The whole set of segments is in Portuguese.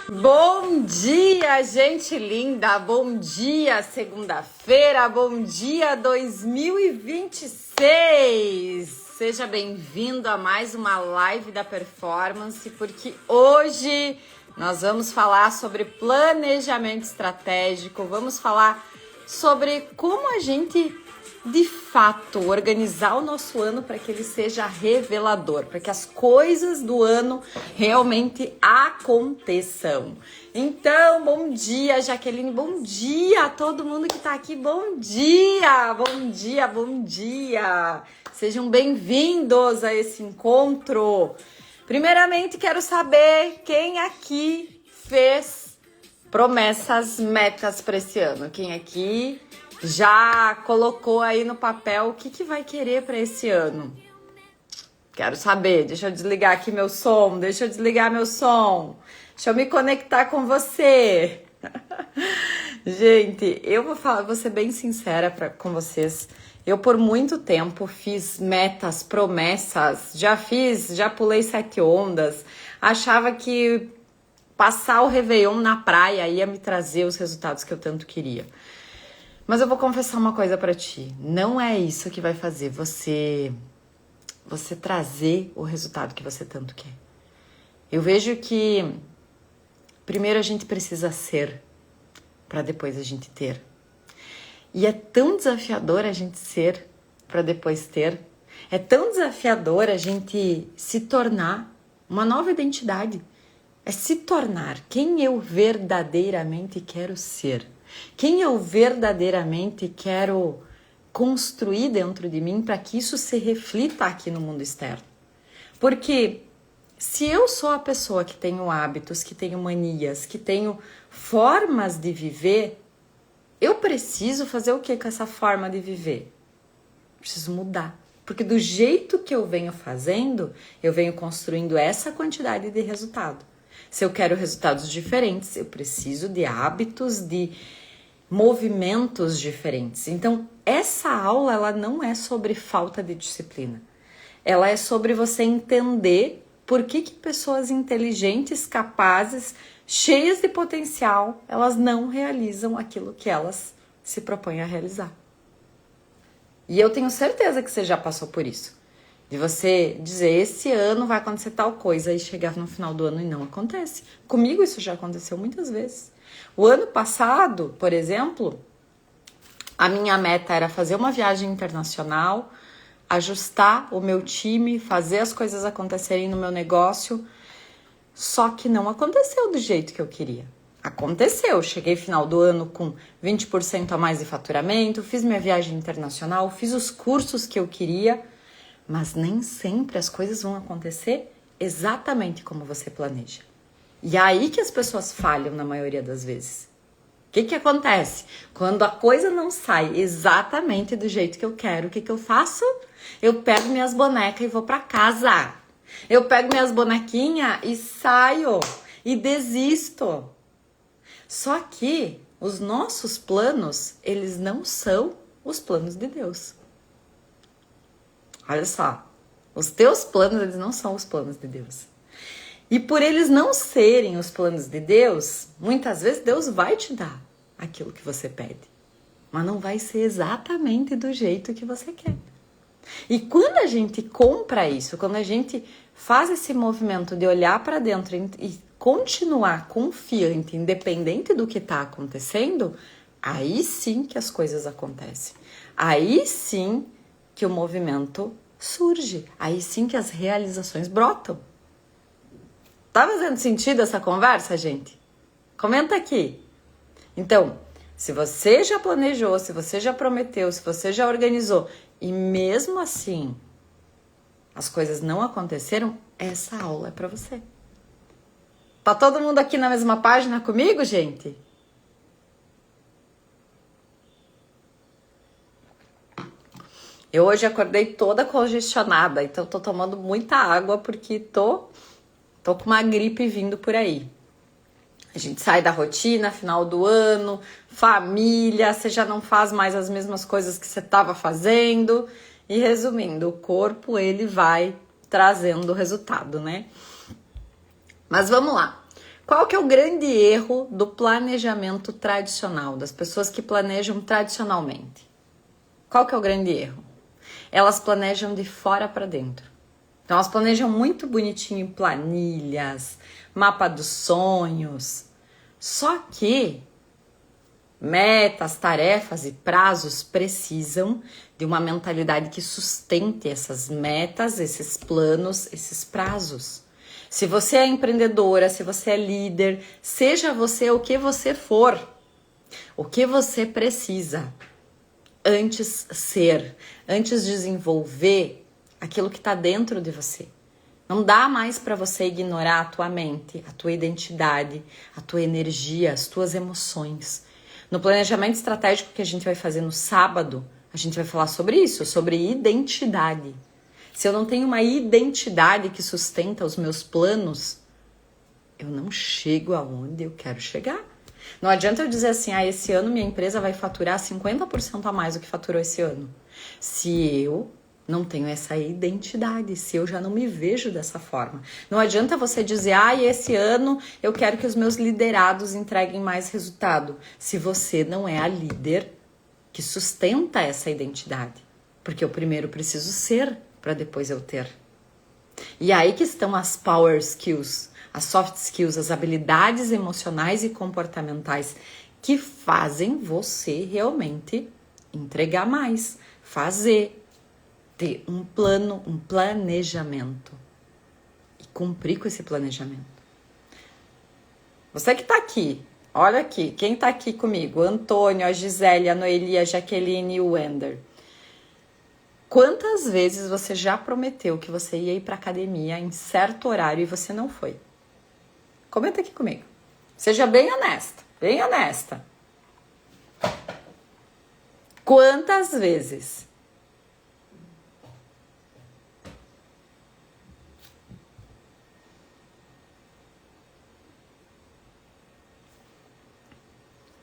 Bom dia, gente linda! Bom dia, segunda-feira! Bom dia, 2026! Seja bem-vindo a mais uma live da Performance, porque hoje nós vamos falar sobre planejamento estratégico, vamos falar sobre como a gente, de fato, organizar o nosso ano para que ele seja revelador, para que as coisas do ano realmente aconteçam. Então, bom dia, Jaqueline, bom dia a todo mundo que está aqui, bom dia, bom dia, bom dia. Sejam bem-vindos a esse encontro. Primeiramente, quero saber quem aqui fez promessas, metas para esse ano. Quem aqui já colocou aí no papel o que vai querer para esse ano? Quero saber. Deixa eu desligar aqui meu som. Deixa eu desligar meu som. Deixa eu me conectar com você. Gente, vou ser bem sincera com vocês. Eu, por muito tempo, fiz metas, promessas. Já pulei 7 ondas. Achava que passar o Réveillon na praia ia me trazer os resultados que eu tanto queria. Mas eu vou confessar uma coisa pra ti. Não é isso que vai fazer você trazer o resultado que você tanto quer. Eu vejo que primeiro a gente precisa ser, para depois a gente ter. E é tão desafiador a gente ser para depois ter. É tão desafiador a gente se tornar uma nova identidade. É se tornar quem eu verdadeiramente quero ser. Quem eu verdadeiramente quero construir dentro de mim para que isso se reflita aqui no mundo externo. Porque se eu sou a pessoa que tenho hábitos, que tenho manias, que tenho formas de viver, eu preciso fazer o que com essa forma de viver? Preciso mudar. Porque do jeito que eu venho fazendo, eu venho construindo essa quantidade de resultado. Se eu quero resultados diferentes, eu preciso de hábitos, de movimentos diferentes. Então, essa aula ela não é sobre falta de disciplina. Ela é sobre você entender por que pessoas inteligentes, capazes, cheias de potencial, elas não realizam aquilo que elas se propõem a realizar. E eu tenho certeza que você já passou por isso. De você dizer, esse ano vai acontecer tal coisa e chegar no final do ano e não acontece. Comigo isso já aconteceu muitas vezes. O ano passado, por exemplo, a minha meta era fazer uma viagem internacional, ajustar o meu time, fazer as coisas acontecerem no meu negócio, só que não aconteceu do jeito que eu queria. Aconteceu, cheguei final do ano com 20% a mais de faturamento, fiz minha viagem internacional, fiz os cursos que eu queria, mas nem sempre as coisas vão acontecer exatamente como você planeja. E é aí que as pessoas falham na maioria das vezes. O que acontece? Quando a coisa não sai exatamente do jeito que eu quero, o que eu faço? Eu pego minhas bonecas e vou para casa. Eu pego minhas bonequinhas e saio e desisto. Só que os nossos planos, eles não são os planos de Deus. Olha só, os teus planos, eles não são os planos de Deus. E por eles não serem os planos de Deus, muitas vezes Deus vai te dar aquilo que você pede. Mas não vai ser exatamente do jeito que você quer. E quando a gente compra isso, quando a gente faz esse movimento de olhar para dentro e continuar confiante, independente do que está acontecendo, aí sim que as coisas acontecem. Aí sim que o movimento surge. Aí sim que as realizações brotam. Tá fazendo sentido essa conversa, gente? Comenta aqui. Então, se você já planejou, se você já prometeu, se você já organizou e mesmo assim as coisas não aconteceram, essa aula é para você. Tá todo mundo aqui na mesma página comigo, gente? Eu hoje acordei toda congestionada, então tô tomando muita água porque tô com uma gripe vindo por aí. A gente sai da rotina, final do ano, família, você já não faz mais as mesmas coisas que você estava fazendo. E resumindo, o corpo ele vai trazendo o resultado, né? Mas vamos lá. Qual que é o grande erro do planejamento tradicional, das pessoas que planejam tradicionalmente? Qual que é o grande erro? Elas planejam de fora para dentro. Então elas planejam muito bonitinho em planilhas, mapa dos sonhos. Só que metas, tarefas e prazos precisam de uma mentalidade que sustente essas metas, esses planos, esses prazos. Se você é empreendedora, se você é líder, seja você o que você for, o que você precisa antes ser, antes desenvolver aquilo que está dentro de você. Não dá mais para você ignorar a tua mente, a tua identidade, a tua energia, as tuas emoções. No planejamento estratégico que a gente vai fazer no sábado, a gente vai falar sobre isso, sobre identidade. Se eu não tenho uma identidade que sustenta os meus planos, eu não chego aonde eu quero chegar. Não adianta eu dizer assim, esse ano minha empresa vai faturar 50% a mais do que faturou esse ano. Se eu não tenho essa identidade, se eu já não me vejo dessa forma. Não adianta você dizer, esse ano eu quero que os meus liderados entreguem mais resultado, se você não é a líder que sustenta essa identidade. Porque eu primeiro preciso ser, para depois eu ter. E aí que estão as power skills, as soft skills, as habilidades emocionais e comportamentais que fazem você realmente entregar mais, fazer, ter um plano, um planejamento e cumprir com esse planejamento. Você que tá aqui, olha aqui, quem tá aqui comigo? O Antônio, a Gisele, a Noeli, a Jaqueline e o Wender. Quantas vezes você já prometeu que você ia ir pra academia em certo horário e você não foi? Comenta aqui comigo. Seja bem honesta, bem honesta. Quantas vezes?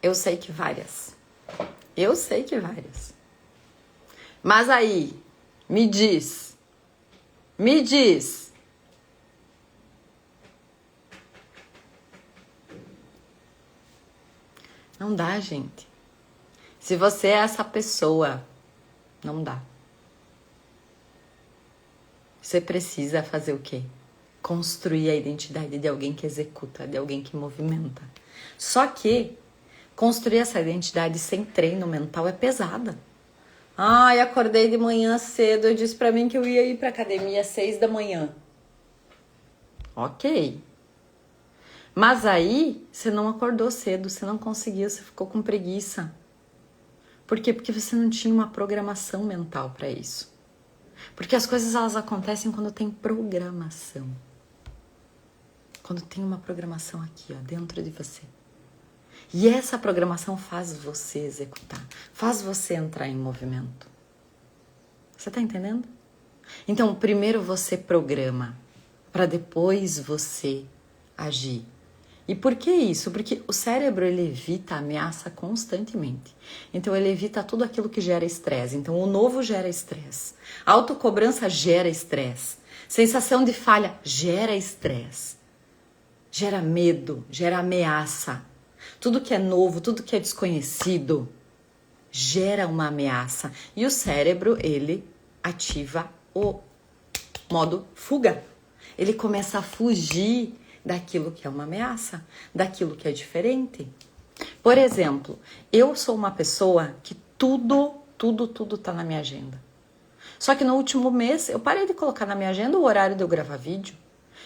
Eu sei que várias. Eu sei que várias. Mas aí, me diz. Não dá, gente. Se você é essa pessoa, não dá. Você precisa fazer o quê? Construir a identidade de alguém que executa, de alguém que movimenta. Só que construir essa identidade sem treino mental é pesada. Acordei de manhã cedo, eu disse pra mim que eu ia ir pra academia às 6 da manhã. Ok. Mas aí, você não acordou cedo, você não conseguiu, você ficou com preguiça. Por quê? Porque você não tinha uma programação mental pra isso. Porque as coisas, elas acontecem quando tem programação. Quando tem uma programação aqui, dentro de você. E essa programação faz você executar, faz você entrar em movimento. Você tá entendendo? Então, primeiro você programa, para depois você agir. E por que isso? Porque o cérebro, ele evita a ameaça constantemente. Então, ele evita tudo aquilo que gera estresse. Então, o novo gera estresse. A autocobrança gera estresse. Sensação de falha gera estresse. Gera medo, gera ameaça. Tudo que é novo, tudo que é desconhecido, gera uma ameaça. E o cérebro, ele ativa o modo fuga. Ele começa a fugir daquilo que é uma ameaça, daquilo que é diferente. Por exemplo, eu sou uma pessoa que tudo tá na minha agenda. Só que no último mês, eu parei de colocar na minha agenda o horário de eu gravar vídeo.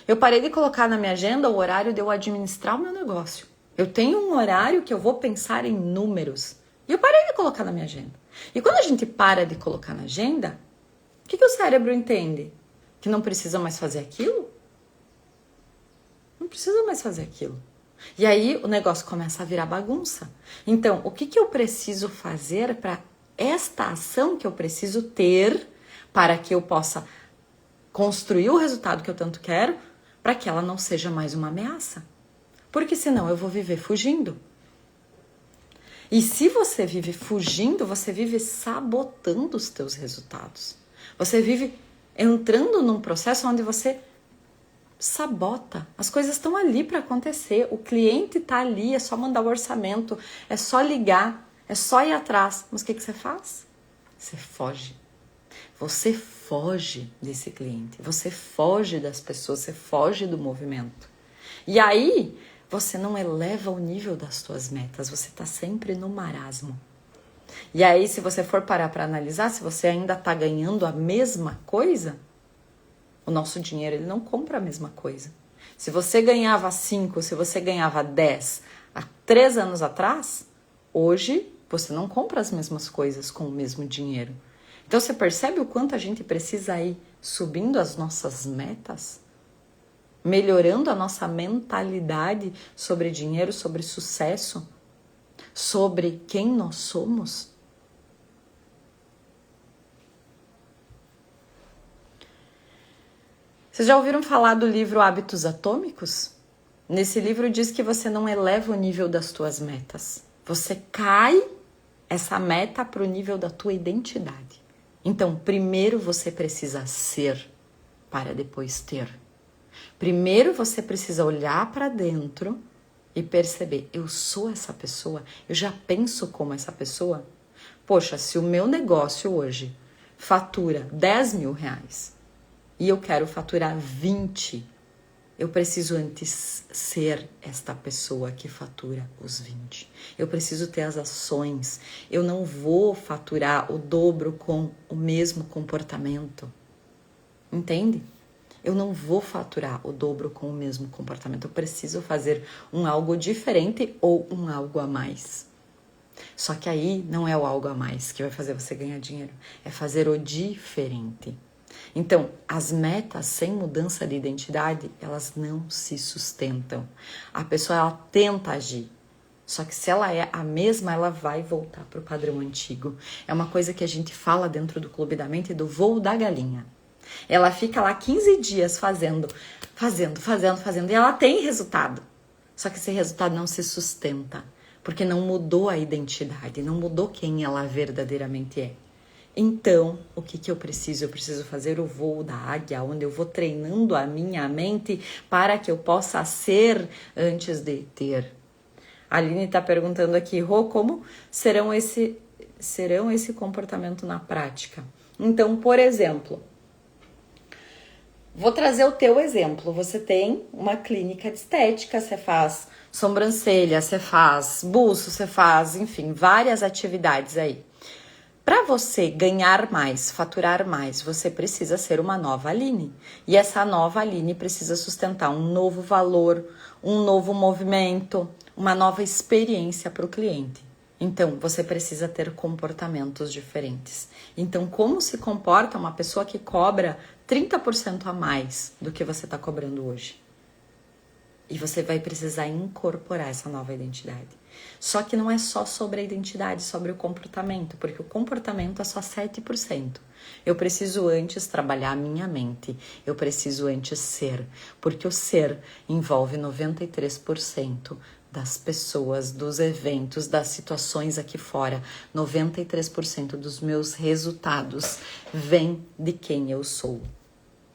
Eu parei de colocar na minha agenda o horário de eu administrar o meu negócio. Eu tenho um horário que eu vou pensar em números. E eu parei de colocar na minha agenda. E quando a gente para de colocar na agenda, o que o cérebro entende? Que não precisa mais fazer aquilo? Não precisa mais fazer aquilo. E aí o negócio começa a virar bagunça. Então, o que eu preciso fazer para esta ação que eu preciso ter para que eu possa construir o resultado que eu tanto quero, para que ela não seja mais uma ameaça? Porque senão eu vou viver fugindo. E se você vive fugindo, você vive sabotando os teus resultados. Você vive entrando num processo onde você sabota. As coisas estão ali para acontecer. O cliente está ali, é só mandar o orçamento, é só ligar, é só ir atrás. Mas o que você faz? Você foge. Você foge desse cliente, você foge das pessoas, você foge do movimento. E aí, você não eleva o nível das suas metas, você está sempre no marasmo. E aí, se você for parar para analisar, se você ainda está ganhando a mesma coisa, o nosso dinheiro ele não compra a mesma coisa. Se você ganhava 5, se você ganhava 10 há 3 anos atrás, hoje você não compra as mesmas coisas com o mesmo dinheiro. Então você percebe o quanto a gente precisa ir subindo as nossas metas? Melhorando a nossa mentalidade sobre dinheiro, sobre sucesso, sobre quem nós somos? Vocês já ouviram falar do livro Hábitos Atômicos? Nesse livro diz que você não eleva o nível das tuas metas. Você cai essa meta para o nível da tua identidade. Então, primeiro você precisa ser para depois ter. Primeiro você precisa olhar para dentro e perceber, eu sou essa pessoa? Eu já penso como essa pessoa? Poxa, se o meu negócio hoje fatura 10 mil reais e eu quero faturar 20, eu preciso antes ser esta pessoa que fatura os 20. Eu preciso ter as ações. Eu não vou faturar o dobro com o mesmo comportamento. Entende? Eu não vou faturar o dobro com o mesmo comportamento. Eu preciso fazer um algo diferente ou um algo a mais. Só que aí não é o algo a mais que vai fazer você ganhar dinheiro. É fazer o diferente. Então, as metas sem mudança de identidade, elas não se sustentam. A pessoa, ela tenta agir. Só que se ela é a mesma, ela vai voltar para o padrão antigo. É uma coisa que a gente fala dentro do Clube da Mente do voo da galinha. Ela fica lá 15 dias fazendo. E ela tem resultado. Só que esse resultado não se sustenta. Porque não mudou a identidade, não mudou quem ela verdadeiramente é. Então, o que eu preciso? Eu preciso fazer o voo da águia, onde eu vou treinando a minha mente para que eu possa ser antes de ter. A Aline está perguntando aqui, Rô, como serão esse comportamento na prática? Então, por exemplo, vou trazer o teu exemplo. Você tem uma clínica de estética, você faz sobrancelha, você faz buço, você faz, enfim, várias atividades aí. Para você ganhar mais, faturar mais, você precisa ser uma nova Aline. E essa nova Aline precisa sustentar um novo valor, um novo movimento, uma nova experiência para o cliente. Então, você precisa ter comportamentos diferentes. Então, como se comporta uma pessoa que cobra 30% a mais do que você está cobrando hoje? E você vai precisar incorporar essa nova identidade. Só que não é só sobre a identidade, sobre o comportamento, porque o comportamento é só 7%. Eu preciso antes trabalhar a minha mente, eu preciso antes ser, porque o ser envolve 93% das pessoas, dos eventos, das situações aqui fora. 93% dos meus resultados vêm de quem eu sou.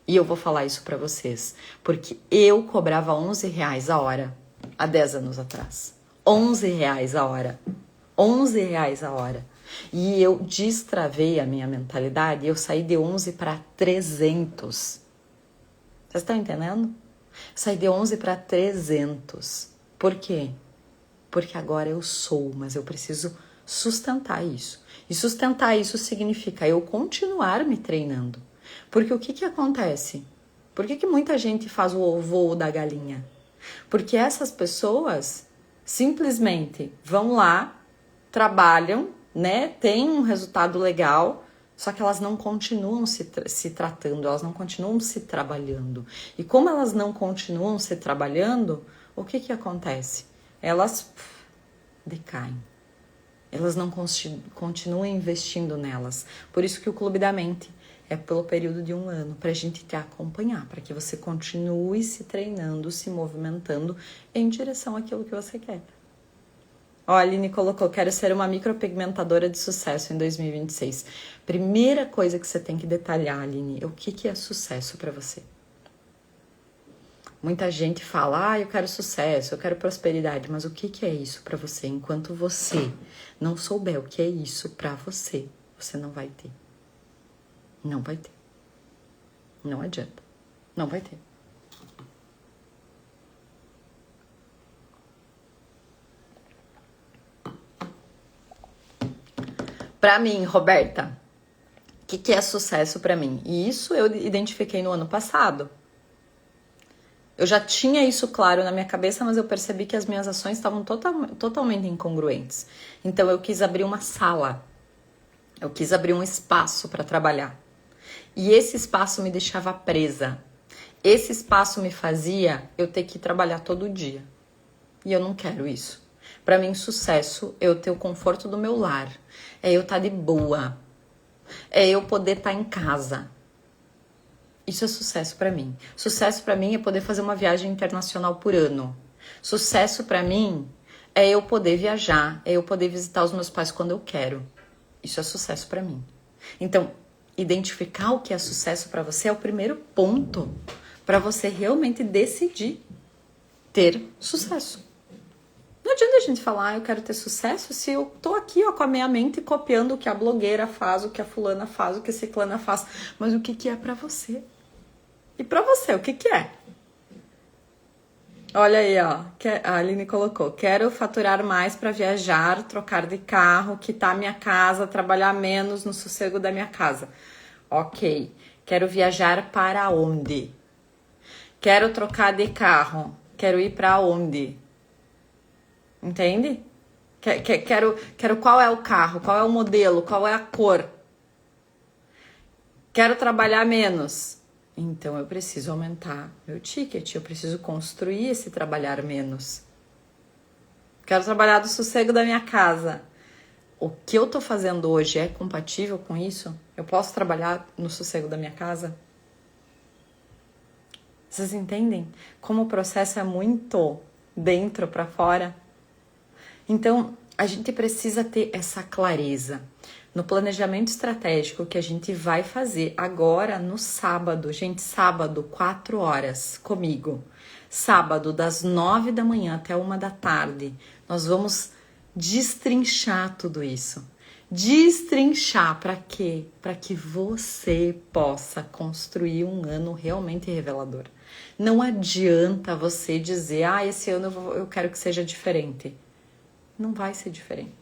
E eu vou falar isso pra vocês, porque eu cobrava R$11 a hora há 10 anos atrás. R$11 a hora. R$11 a hora. E eu destravei a minha mentalidade e eu saí de 11 para 300. Vocês estão entendendo? Saí de 11 para 300. Por quê? Porque agora eu sou, mas eu preciso sustentar isso. E sustentar isso significa eu continuar me treinando. Porque o que acontece? Por que muita gente faz o voo da galinha? Porque essas pessoas simplesmente vão lá, trabalham, né? Tem um resultado legal, só que elas não continuam se tratando, elas não continuam se trabalhando. E como elas não continuam se trabalhando, o que acontece? Elas decaem. Elas não continuam investindo nelas. Por isso que o Clube da Mente é pelo período de 1 ano, para a gente te acompanhar, para que você continue se treinando, se movimentando em direção àquilo que você quer. Ó, a Aline colocou, quero ser uma micropigmentadora de sucesso em 2026. Primeira coisa que você tem que detalhar, Aline, é o que é sucesso para você. Muita gente fala, eu quero sucesso, eu quero prosperidade, mas o que que é isso pra você? Enquanto você não souber o que é isso pra você, você não vai ter. Não vai ter. Não adianta. Não vai ter. Pra mim, Roberta, o que é sucesso pra mim? E isso eu identifiquei no ano passado. Eu já tinha isso claro na minha cabeça, mas eu percebi que as minhas ações estavam totalmente incongruentes. Então eu quis abrir uma sala. Eu quis abrir um espaço para trabalhar. E esse espaço me deixava presa. Esse espaço me fazia eu ter que trabalhar todo dia. E eu não quero isso. Para mim, sucesso é eu ter o conforto do meu lar. É eu estar de boa. É eu poder estar em casa. Isso é sucesso pra mim. Sucesso pra mim é poder fazer uma viagem internacional por ano. Sucesso pra mim é eu poder viajar, é eu poder visitar os meus pais quando eu quero. Isso é sucesso pra mim. Então, identificar o que é sucesso pra você é o primeiro ponto pra você realmente decidir ter sucesso. Não adianta a gente falar, eu quero ter sucesso, se eu tô aqui com a minha mente copiando o que a blogueira faz, o que a fulana faz, o que a ciclana faz. Mas o que é pra você? E pra você, o que é? Olha aí, ó. A Aline colocou. Quero faturar mais pra viajar, trocar de carro, quitar minha casa, trabalhar menos no sossego da minha casa. Ok. Quero viajar para onde? Quero trocar de carro. Quero ir pra onde? Entende? Quero qual é o carro, qual é o modelo, qual é a cor. Quero trabalhar menos. Então eu preciso aumentar meu ticket, eu preciso construir esse trabalhar menos. Quero trabalhar do sossego da minha casa. O que eu tô fazendo hoje é compatível com isso? Eu posso trabalhar no sossego da minha casa? Vocês entendem como o processo é muito dentro para fora? Então, a gente precisa ter essa clareza no planejamento estratégico que a gente vai fazer agora no sábado. Gente, sábado, 4 horas comigo. Sábado, das 9 da manhã até 1 da tarde. Nós vamos destrinchar tudo isso. Destrinchar para quê? Para que você possa construir um ano realmente revelador. Não adianta você dizer, esse ano eu quero que seja diferente. Não vai ser diferente.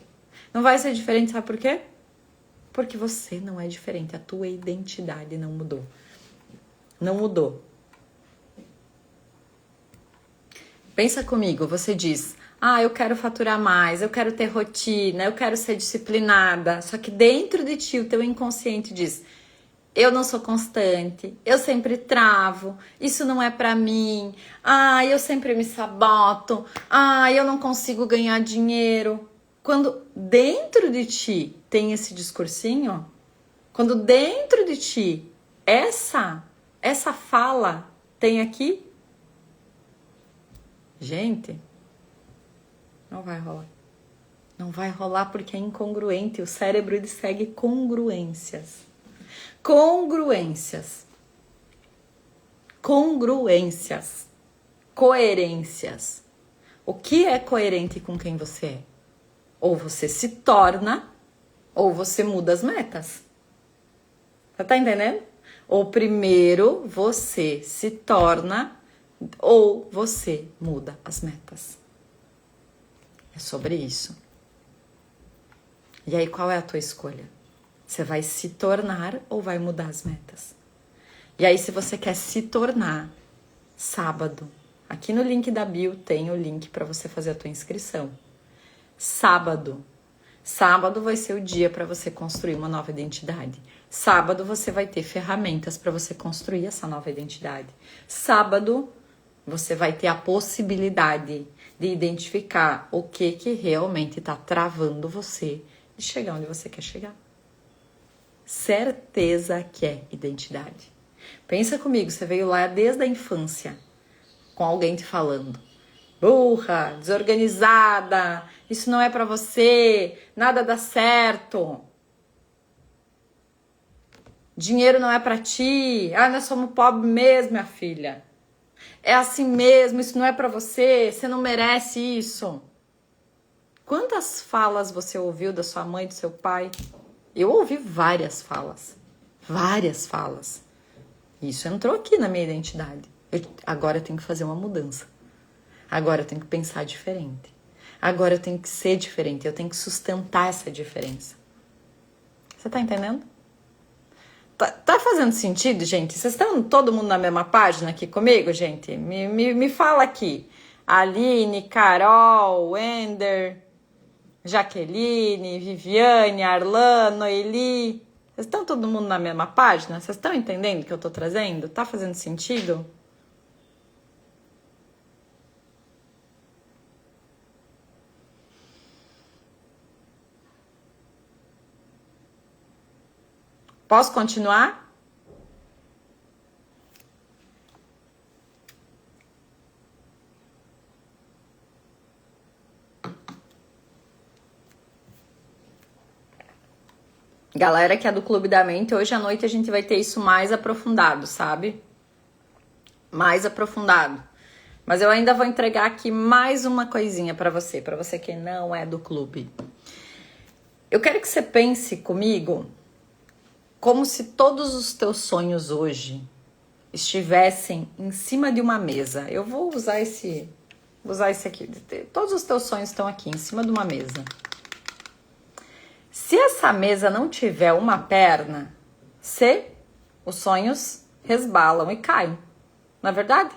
Não vai ser diferente, sabe por quê? Porque você não é diferente. A tua identidade não mudou. Não mudou. Pensa comigo, você diz, eu quero faturar mais, eu quero ter rotina, eu quero ser disciplinada. Só que dentro de ti, o teu inconsciente diz, eu não sou constante, eu sempre travo, isso não é pra mim, eu sempre me saboto, eu não consigo ganhar dinheiro. Quando dentro de ti tem esse discursinho, quando dentro de ti essa fala tem aqui, gente, não vai rolar. Não vai rolar porque é incongruente. O cérebro ele segue congruências. Congruências. Congruências. Coerências. O que é coerente com quem você é? Ou você se torna, ou você muda as metas. Você tá entendendo? Ou primeiro você se torna, ou você muda as metas. É sobre isso. E aí, qual é a tua escolha? Você vai se tornar ou vai mudar as metas? E aí, se você quer se tornar, sábado, aqui no link da bio tem o link para você fazer a tua inscrição. Sábado vai ser o dia para você construir uma nova identidade. Sábado você vai ter ferramentas para você construir essa nova identidade. Sábado você vai ter a possibilidade de identificar o que realmente está travando você de chegar onde você quer chegar. Certeza que é identidade. Pensa comigo, você veio lá desde a infância com alguém te falando. Burra, desorganizada, isso não é pra você, nada dá certo. Dinheiro não é pra ti, nós somos pobres mesmo, minha filha. é assim mesmo, isso não é pra você, você não merece isso. Quantas falas você ouviu da sua mãe, do seu pai? Eu ouvi várias falas. Várias falas. Isso entrou aqui na minha identidade. Agora eu tenho que fazer uma mudança. Agora eu tenho que pensar diferente. Agora eu tenho que ser diferente. Eu tenho que sustentar essa diferença. Você tá entendendo? Tá fazendo sentido, gente? Vocês estão todo mundo na mesma página aqui comigo, gente? Me fala aqui. Aline, Carol, Wender, Jaqueline, Viviane, Arlan, Noeli. Vocês estão todo mundo na mesma página? Vocês estão entendendo o que eu tô trazendo? Tá fazendo sentido? Posso continuar? Galera que é do Clube da Mente, hoje à noite a gente vai ter isso mais aprofundado, sabe? Mais aprofundado. Mas eu ainda vou entregar aqui mais uma coisinha pra você que não é do clube. Eu quero que você pense comigo como se todos os teus sonhos hoje estivessem em cima de uma mesa. Eu vou usar esse aqui. Todos os teus sonhos estão aqui, em cima de uma mesa. Se essa mesa não tiver uma perna, os sonhos resbalam e caem. Não é verdade?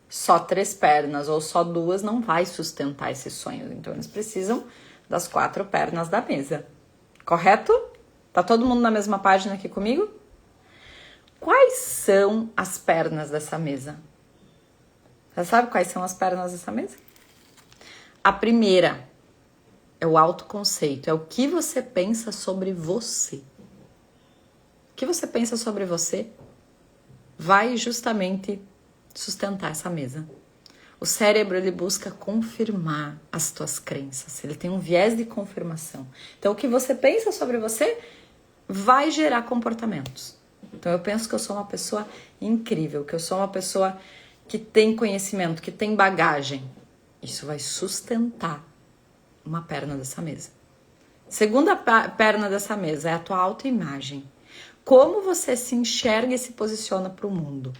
Só 3 pernas ou só 2 não vai sustentar esses sonhos. Então eles precisam das 4 pernas da mesa. Correto? Tá todo mundo na mesma página aqui comigo? Quais são as pernas dessa mesa? Você sabe quais são as pernas dessa mesa? A primeira é o autoconceito, é o que você pensa sobre você. O que você pensa sobre você vai justamente sustentar essa mesa. O cérebro, ele busca confirmar as tuas crenças, ele tem um viés de confirmação. Então, o que você pensa sobre você vai gerar comportamentos. Então, eu penso que eu sou uma pessoa incrível, que eu sou uma pessoa que tem conhecimento, que tem bagagem. Isso vai sustentar uma perna dessa mesa. Segunda perna dessa mesa é a tua autoimagem. Como você se enxerga e se posiciona para o mundo.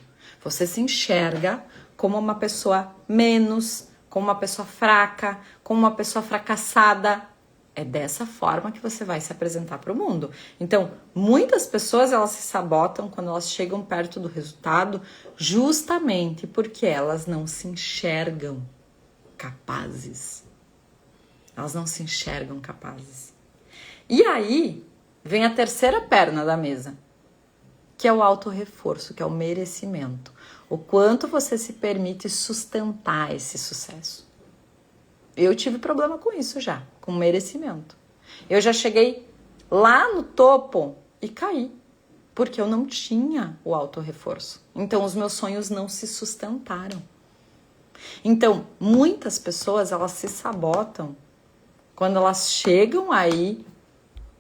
Você se enxerga como uma pessoa menos, como uma pessoa fraca, como uma pessoa fracassada. É dessa forma que você vai se apresentar para o mundo. Então, muitas pessoas, elas se sabotam quando elas chegam perto do resultado, justamente porque elas não se enxergam capazes. Elas não se enxergam capazes. E aí, vem a terceira perna da mesa, que é o autorreforço, que é o merecimento. O quanto você se permite sustentar esse sucesso. Eu tive problema com isso já, com merecimento. Eu já cheguei lá no topo e caí, porque eu não tinha o autorreforço. Então, os meus sonhos não se sustentaram. Então, muitas pessoas, elas se sabotam quando elas chegam aí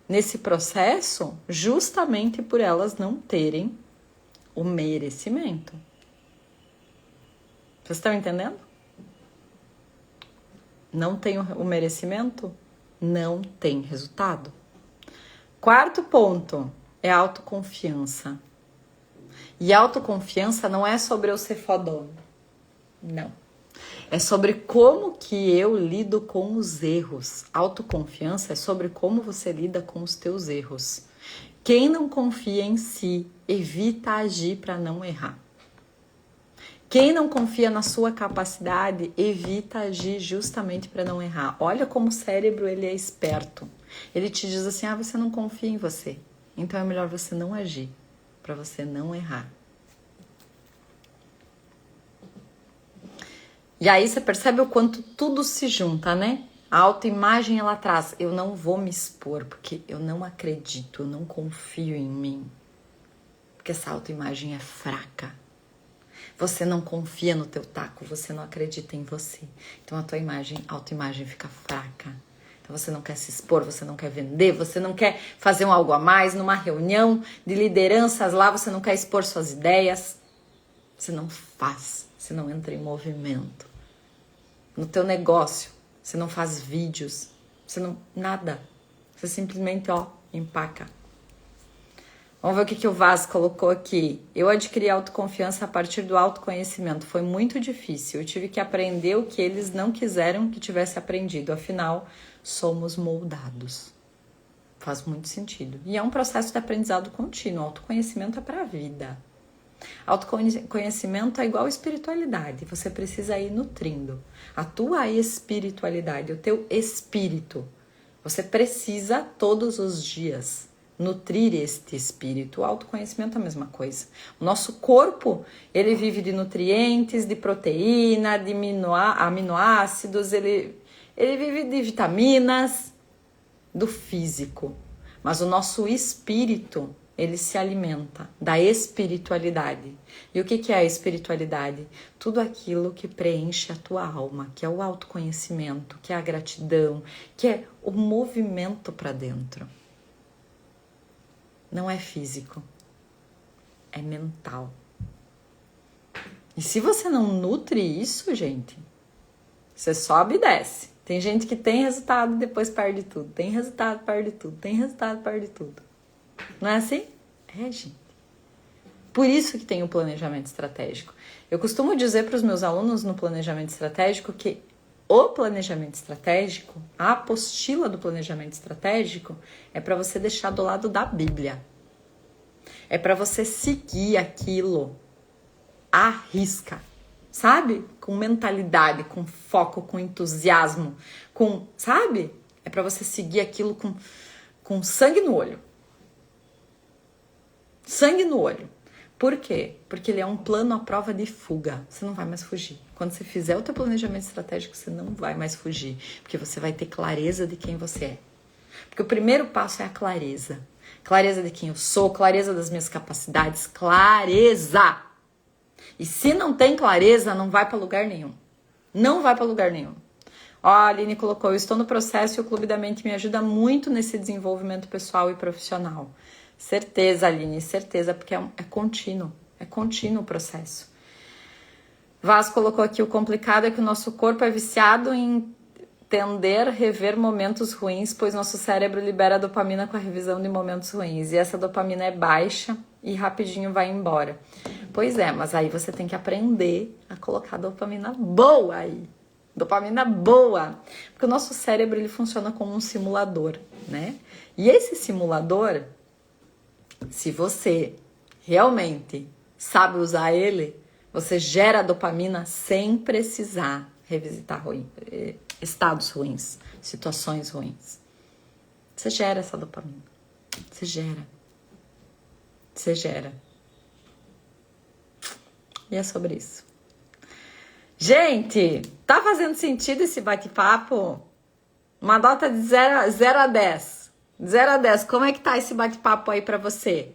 nesse processo, justamente por elas não terem o merecimento. Vocês estão entendendo? Não tem o merecimento, não tem resultado. Quarto ponto é autoconfiança. E autoconfiança não é sobre eu ser fodona. Não. É sobre como que eu lido com os erros. Autoconfiança é sobre como você lida com os teus erros. Quem não confia em si, evita agir para não errar. Quem não confia na sua capacidade, evita agir justamente para não errar. Olha como o cérebro, ele é esperto. Ele te diz assim, você não confia em você. Então é melhor você não agir, para você não errar. E aí você percebe o quanto tudo se junta, né? A autoimagem, ela traz, eu não vou me expor, porque eu não acredito, eu não confio em mim. Porque essa autoimagem é fraca. Você não confia no teu taco, você não acredita em você. Então a tua autoimagem fica fraca. Então você não quer se expor, você não quer vender, você não quer fazer um algo a mais numa reunião de lideranças lá, você não quer expor suas ideias. Você não faz. você não entra em movimento. No teu negócio, você não faz vídeos, você não... nada. Você simplesmente, empaca. Vamos ver o que o Vaz colocou aqui. Eu adquiri autoconfiança a partir do autoconhecimento. Foi muito difícil. Eu tive que aprender o que eles não quiseram que tivesse aprendido. Afinal, somos moldados. Faz muito sentido. E é um processo de aprendizado contínuo. Autoconhecimento é para a vida. Autoconhecimento é igual espiritualidade. Você precisa ir nutrindo. A tua espiritualidade, o teu espírito. Você precisa todos os dias nutrir este espírito. O autoconhecimento é a mesma coisa. O nosso corpo, ele vive de nutrientes, de proteína, de aminoácidos, ele vive de vitaminas, do físico. Mas o nosso espírito, ele se alimenta da espiritualidade. E o que é a espiritualidade? Tudo aquilo que preenche a tua alma, que é o autoconhecimento, que é a gratidão, que é o movimento para dentro. Não é físico, é mental. E se você não nutre isso, gente, você sobe e desce. Tem gente que tem resultado e depois perde tudo. Tem resultado, perde tudo. Tem resultado, perde tudo. Não é assim? É, gente. Por isso que tem o planejamento estratégico. Eu costumo dizer para os meus alunos no planejamento estratégico que o planejamento estratégico, a apostila do planejamento estratégico, é para você deixar do lado da Bíblia. É para você seguir aquilo à risca, sabe? Com mentalidade, com foco, com entusiasmo, sabe? É para você seguir aquilo com sangue no olho. Sangue no olho. Por quê? Porque ele é um plano à prova de fuga. Você não vai mais fugir. Quando você fizer o teu planejamento estratégico, você não vai mais fugir. Porque você vai ter clareza de quem você é. Porque o primeiro passo é a clareza. Clareza de quem eu sou, clareza das minhas capacidades, clareza. E se não tem clareza, não vai para lugar nenhum. Não vai para lugar nenhum. Ó, a Aline colocou, eu estou no processo e o Clube da Mente me ajuda muito nesse desenvolvimento pessoal e profissional. Certeza, Aline, certeza, porque é contínuo o processo. Vaz colocou aqui, o complicado é que o nosso corpo é viciado em tender a rever momentos ruins, pois nosso cérebro libera dopamina com a revisão de momentos ruins, e essa dopamina é baixa e rapidinho vai embora. Pois é, mas aí você tem que aprender a colocar dopamina boa aí. Dopamina boa. Porque o nosso cérebro, ele funciona como um simulador, né? E esse simulador, se você realmente sabe usar ele, você gera dopamina sem precisar revisitar estados ruins, situações ruins. Você gera essa dopamina. Você gera. E é sobre isso. Gente, tá fazendo sentido esse bate-papo? Uma nota de 0 a 10. 0 a 10, como é que tá esse bate-papo aí pra você?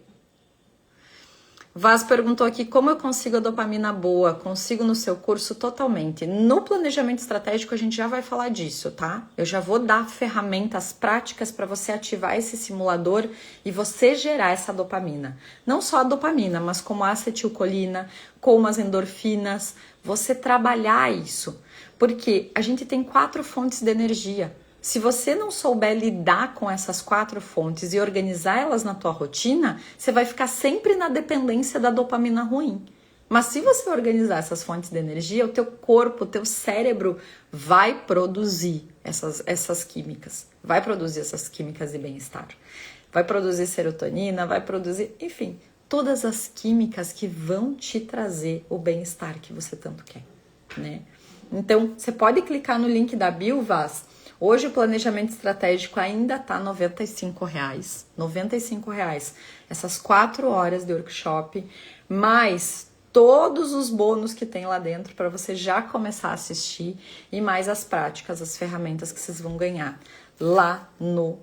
Vaz perguntou aqui, como eu consigo a dopamina boa? Consigo no seu curso totalmente. No planejamento estratégico a gente já vai falar disso, tá? Eu já vou dar ferramentas práticas para você ativar esse simulador e você gerar essa dopamina. Não só a dopamina, mas como a acetilcolina, como as endorfinas, você trabalhar isso. Porque a gente tem 4 fontes de energia. Se você não souber lidar com essas 4 fontes e organizar elas na tua rotina, você vai ficar sempre na dependência da dopamina ruim. Mas se você organizar essas fontes de energia, o teu corpo, o teu cérebro vai produzir essas químicas. Vai produzir essas químicas de bem-estar. Vai produzir serotonina, vai produzir, enfim, todas as químicas que vão te trazer o bem-estar que você tanto quer, né? Então, você pode clicar no link da bio, Vaz. Hoje o planejamento estratégico ainda tá R$ 95,00. R$ 95,00. Essas 4 horas de workshop, mais todos os bônus que tem lá dentro para você já começar a assistir e mais as práticas, as ferramentas que vocês vão ganhar lá no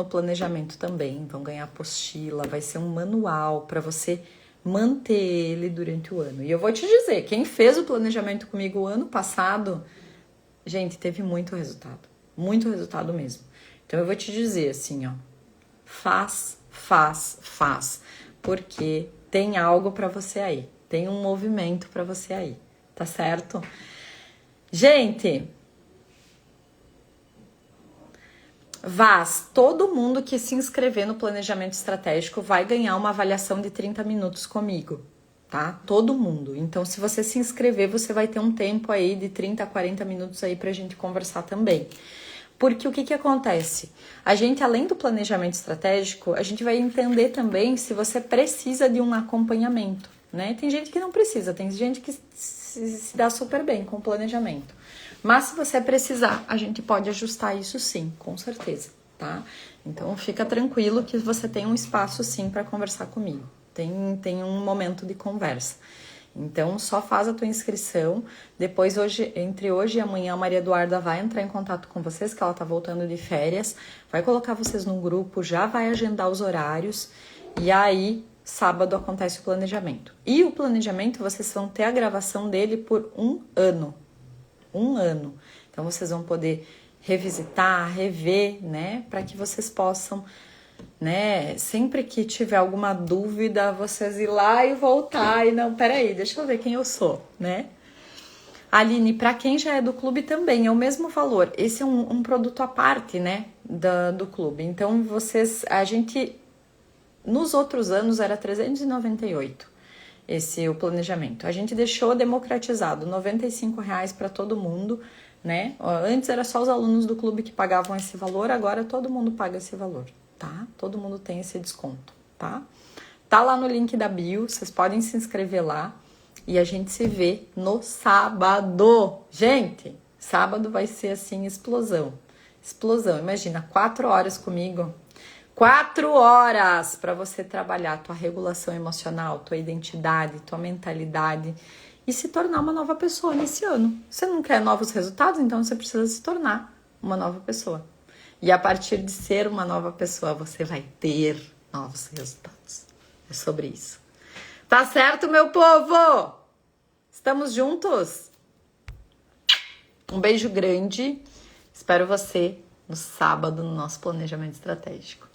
planejamento também. Vão ganhar apostila, vai ser um manual para você manter ele durante o ano. E eu vou te dizer, quem fez o planejamento comigo o ano passado... Gente, teve muito resultado mesmo. Então eu vou te dizer assim, ó, faz, porque tem algo pra você aí, tem um movimento pra você aí. tá certo? Gente, todo mundo que se inscrever no planejamento estratégico vai ganhar uma avaliação de 30 minutos comigo, tá? Todo mundo. Então, se você se inscrever, você vai ter um tempo aí de 30 a 40 minutos aí pra gente conversar também. Porque o que acontece? A gente, além do planejamento estratégico, a gente vai entender também se você precisa de um acompanhamento, né? Tem gente que não precisa, tem gente que se dá super bem com o planejamento. Mas se você precisar, a gente pode ajustar isso sim, com certeza, tá? Então fica tranquilo que você tem um espaço sim para conversar comigo. Tem um momento de conversa. Então só faz a tua inscrição. Depois, entre hoje e amanhã, a Maria Eduarda vai entrar em contato com vocês, que ela tá voltando de férias. Vai colocar vocês num grupo, já vai agendar os horários. E aí, sábado acontece o planejamento. E o planejamento, vocês vão ter a gravação dele por 1 ano. 1 ano. Então, vocês vão poder revisitar, rever, né? Para que vocês possam, né? Sempre que tiver alguma dúvida, vocês ir lá e voltar. E não, peraí, deixa eu ver quem eu sou, né? Aline, para quem já é do clube também é o mesmo valor. Esse é um produto à parte, né? Do clube. Então, nos outros anos era 398. O planejamento. A gente deixou democratizado, R$95 para todo mundo, né? Antes era só os alunos do clube que pagavam esse valor, agora todo mundo paga esse valor, tá? Todo mundo tem esse desconto, tá? Tá lá no link da bio, vocês podem se inscrever lá e a gente se vê no sábado. Gente, sábado vai ser assim, explosão. Explosão, imagina, 4 horas comigo. 4 horas para você trabalhar tua regulação emocional, tua identidade, tua mentalidade e se tornar uma nova pessoa nesse ano. Você não quer novos resultados? Então você precisa se tornar uma nova pessoa. E a partir de ser uma nova pessoa, você vai ter novos resultados. É sobre isso. Tá certo, meu povo? Estamos juntos? Um beijo grande. Espero você no sábado no nosso planejamento estratégico.